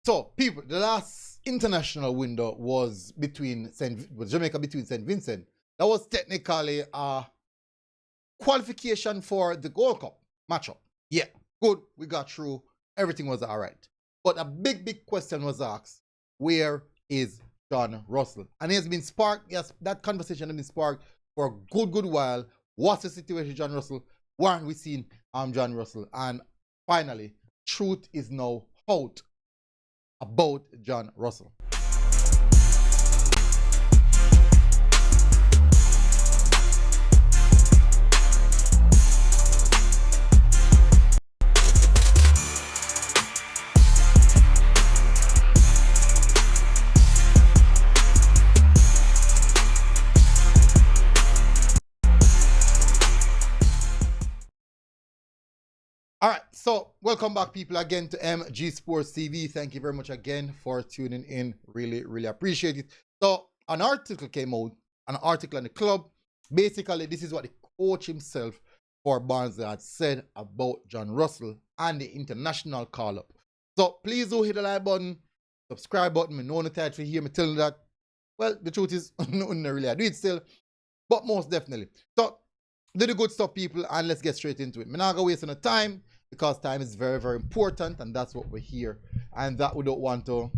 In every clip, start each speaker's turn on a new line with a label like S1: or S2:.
S1: So, people, the last international window was Jamaica between St. Vincent. That was technically a qualification for the Gold Cup matchup. Yeah, good. We got through. Everything was all right. But a big question was asked, where is John Russell? And it has been sparked, yes, that conversation has been sparked for a good while. What's the situation with John Russell? Why aren't we seeing John Russell? And finally, truth is now out about John Russell. All right, so welcome back, people, again to MG Sports TV. Thank you very much again for tuning in. Really appreciate it. So an article came out, an article on the club. Basically, this is what the coach himself for Barnsley had said about John Russell and the international call-up. So please do hit the like button, subscribe button. I know the title hear me telling that. Well, the truth is, nothing really I do it still, but most definitely. So do the good stuff, people, and let's get straight into it. I'm not gonna waste no time, because time is very important, and that's what we're here, and that we don't want to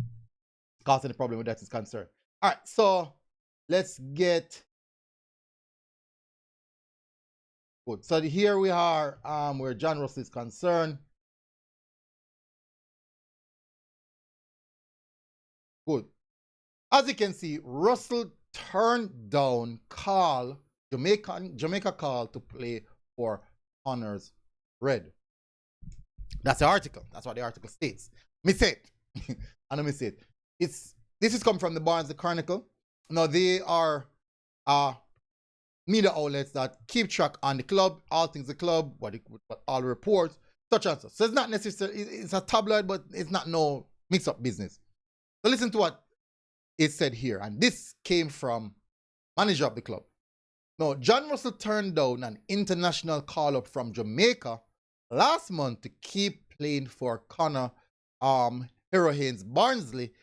S1: cause any problem with that is concerned. All right, so let's get good. So here we are, where John Russell is concerned. Good. As you can see, Russell turned down Jamaica call to play for Honors Red. That's the article. That's what the article states. Me say it. I know me say it. This is come from the Barnsley Chronicle. Now they are media outlets that keep track on the club, all things the club, what all reports, such and such. So it's not necessarily, it's a tabloid, but it's not no mix-up business. So listen to what it said here, and this came from manager of the club. Now, John Russell turned down an international call-up from Jamaica last month to keep playing for Connor Hurricanes Barnsley.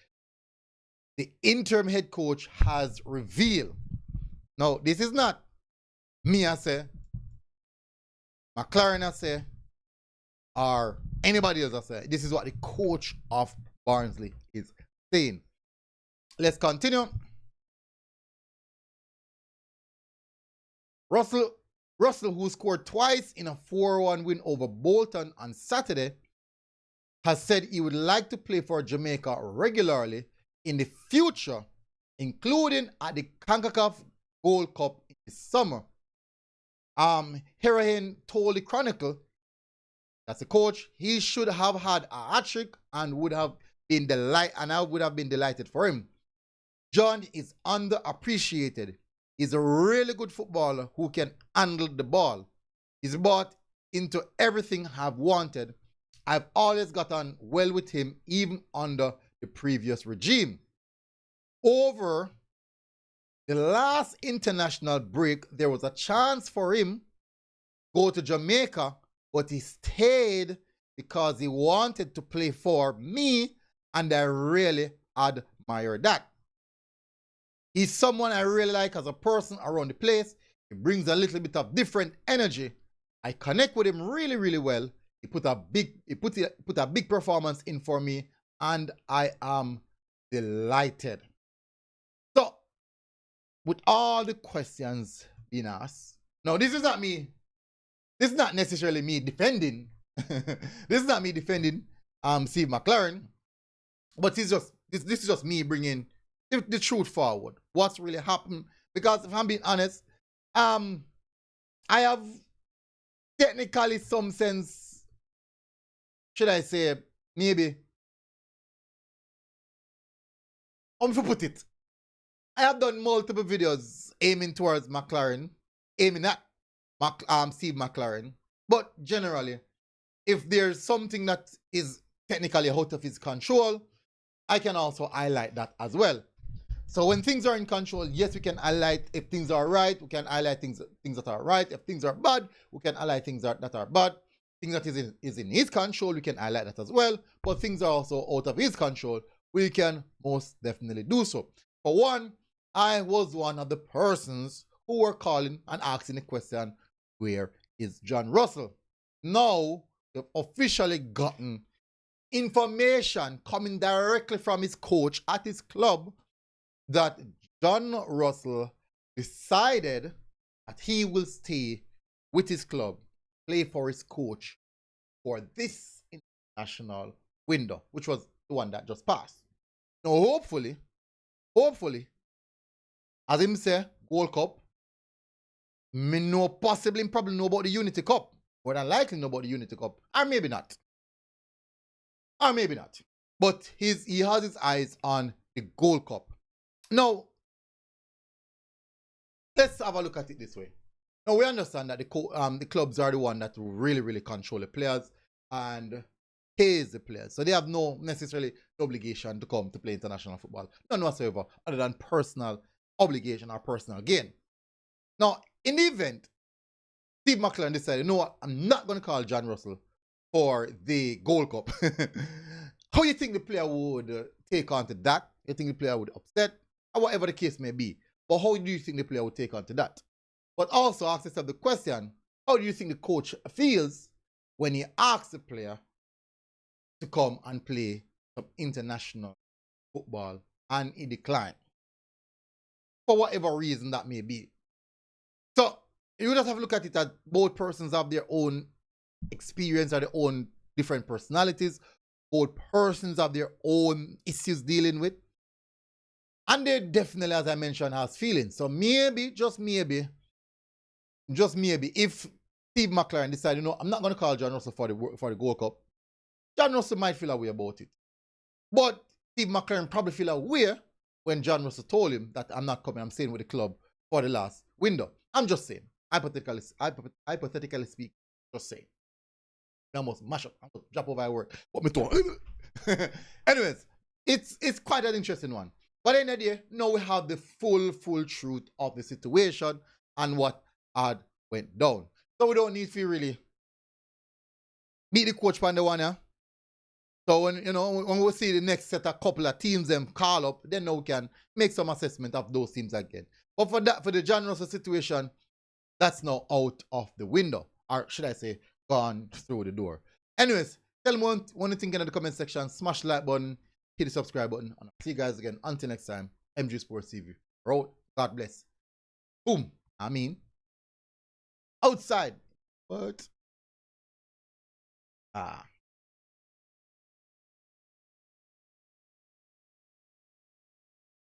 S1: The interim head coach has revealed. Now, this is not me I say, McLaren I say, or anybody else I say. This is what the coach of Barnsley is saying. Let's continue. Russell, who scored twice in a 4-1 win over Bolton on Saturday, has said he would like to play for Jamaica regularly in the future, including at the CONCACAF Gold Cup in the summer. Hurricane told the Chronicle, that's the coach, he should have had a hat-trick and would have been I would have been delighted for him. John is underappreciated. He's a really good footballer who can handle the ball. He's bought into everything I've wanted. I've always got on well with him, even under the previous regime. Over the last international break, there was a chance for him to go to Jamaica, but he stayed because he wanted to play for me, and I really admire that. He's someone I really like as a person around the place. He brings a little bit of different energy. I connect with him really well. He put a big performance in for me, and I am delighted. So, with all the questions being asked, now this is not me. This is not necessarily me defending. This is not me defending Steve McLaren, but this is just me bringing the truth forward. What's really happened? Because if I'm being honest, I have technically some sense, should I say, maybe, to put it, I have done multiple videos aiming towards McLaren, aiming at Steve McLaren, but generally, if there's something that is technically out of his control, I can also highlight that as well. So when things are in control, yes, we can highlight. If things are right, we can highlight things that are right. If things are bad, we can highlight things that are bad. things that is in his control, we can highlight that as well. But things are also out of his control, we can most definitely do so. For one, I was one of the persons who were calling and asking the question, where is John Russell? Now, we've officially gotten information coming directly from his coach at his club that John Russell decided that he will stay with his club, play for his coach for this international window, which was the one that just passed. Now, hopefully, as him say, Gold Cup, me know possibly probably know about the Unity Cup. More than likely know about the Unity Cup. Or maybe not. But he has his eyes on the Gold Cup. Now, let's have a look at it this way. Now, we understand that the clubs are the one that really control the players and pays the players. So they have no necessarily obligation to come to play international football. None whatsoever, other than personal obligation or personal gain. Now, in the event, Steve McLaren decided, you know what, I'm not going to call John Russell for the Gold Cup. How you think the player would take on to that? You think the player would upset? Or whatever the case may be. But how do you think the player would take on to that? But also ask yourself the question, how do you think the coach feels when he asks the player to come and play some international football and he declined? For whatever reason that may be. So you just have to look at it that both persons have their own experience or their own different personalities. Both persons have their own issues dealing with. And they definitely, as I mentioned, has feelings. So maybe, just maybe, if Steve McLaren decided, you know, I'm not going to call John Russell for the Gold Cup, John Russell might feel a way about it. But Steve McLaren probably feel a way when John Russell told him that I'm not coming, I'm staying with the club for the last window. I'm just saying, hypothetically speaking, just saying. I almost mash up, I almost drop over my work. What me thought? Anyways, it's quite an interesting one. But in the end of the day, now we have the full truth of the situation and what had went down. So we don't need to really meet the coach on the one, yeah? So when we see the next set of couple of teams them call up, then now we can make some assessment of those teams again. But for the John Russell situation, that's now out of the window. Or should I say, gone through the door. Anyways, tell me what you think in the comment section. Smash the like button, hit the subscribe button. And I'll see you guys again. Until next time, MG Sports TV. Bro, God bless. Boom. I mean, outside. But,